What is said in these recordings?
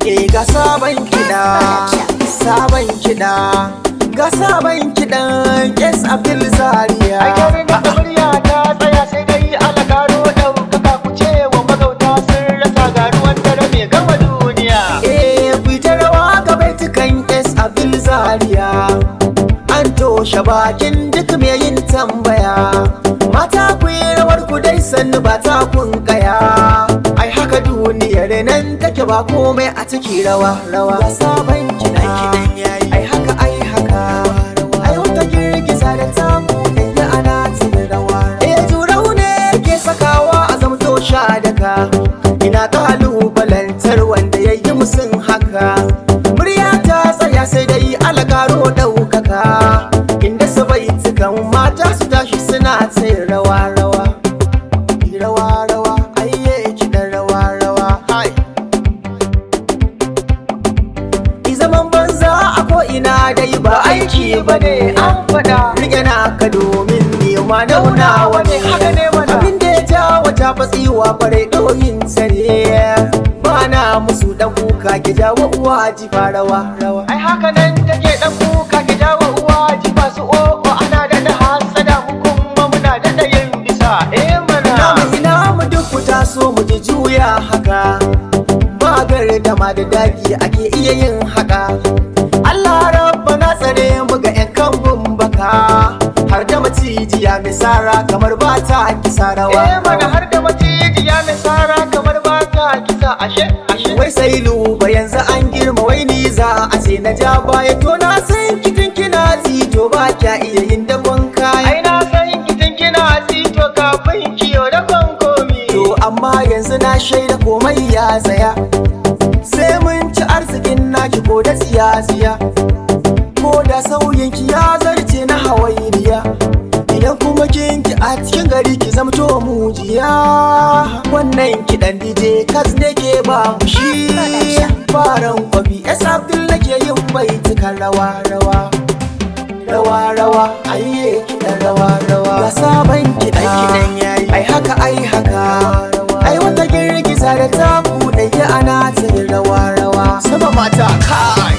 Ga sabon kiɗa, sabon kiɗa, ga sabon kiɗan Kes Abdul Zaria. Ai garin da murya ta tsaya sai dai alakaro ɗaukaka ku ce wa magauta sun rasa garuwan dare mai gama duniya. Fita rawa ga baitukan Kes Abdul Zaria. An toshe bakin duk mai yin tambaya. Mata ku yi rawar ku dai sannu ba ta kun kaya. Ai haka duniyar nan take ba komai a ciki rawa rawa. Ga sabon kiɗa kiɗan yayi. Ai haka ai wata girgiza da tamu da ya ana cikin rawa. Jurau ne ke sakawa a zamto sha daka. Ina kalubalantar wanda ya yi musun haka. Murya ta tsaya sai dai alakaro ɗaukaka. Inda su baitukan mata su tashi suna tsaye rawa rawa. Rawa rawa aiye kiɗan rawa rawa. Zaman banza a ko'ina dai ba aiki ba ne an faɗa. Rike naka domin nema naunawa ne haka ne mana. Abin da ya ja wata fatsiwa farai ɗoyin sare. Ba na musu ɗan kuka ki jawo uwa ji farawa rawa. Ai haka nan take ɗan kuka ki jawo uwa ji masu o'o ana da hasada mu kuma muna da yin bisa mana. Ina mu duk ku taso mu ji juya haka. Magar da ma da daki ake iya yin haka. Allah rabba na tsare mu ga 'yan kambun baka. Har da macijiya mai sara kamar ba ta kisa rawa. Mana har da macijiya mai sara kamar ba ta kisa ashe. Wai sai luba yanzu an girma wai ni za a ce na ja baya. To na san kitin kina zito ba kya iya yin dakon kaya. Ai na san kitin kina zito kafin kiyo da konkomi. To amma yanzu na shaida komai ya tsaya. Sai mun ci arzikin naki ko da tsiya-tsiya. Ko da sauyinki ya zarce na hawainiya. Idan kuma kinki a cikin gari ki zamto mujiya. Wannan kiɗan DJ Kas ne ke ba mu shi. Faran kwafi S Abdul nake yin baitukan rawa rawa. Rawa rawa aiye kiɗan rawa rawa. Ga sabon kiɗan yayi. Ai haka. Ai wata girgiza da taku ɗaya ana tsaye rawa rawa. Sama mata kai.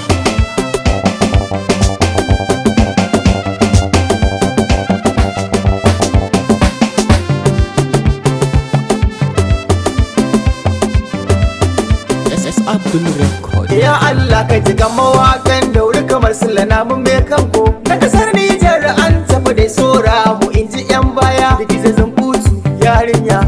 Abdul Record. Ya Allah ka ji mawakan da wuri kamar su lanamun mai kanko. Na kasar Nijar an tafi da sora mu inji 'yan baya. Da gizazin kutu yarinya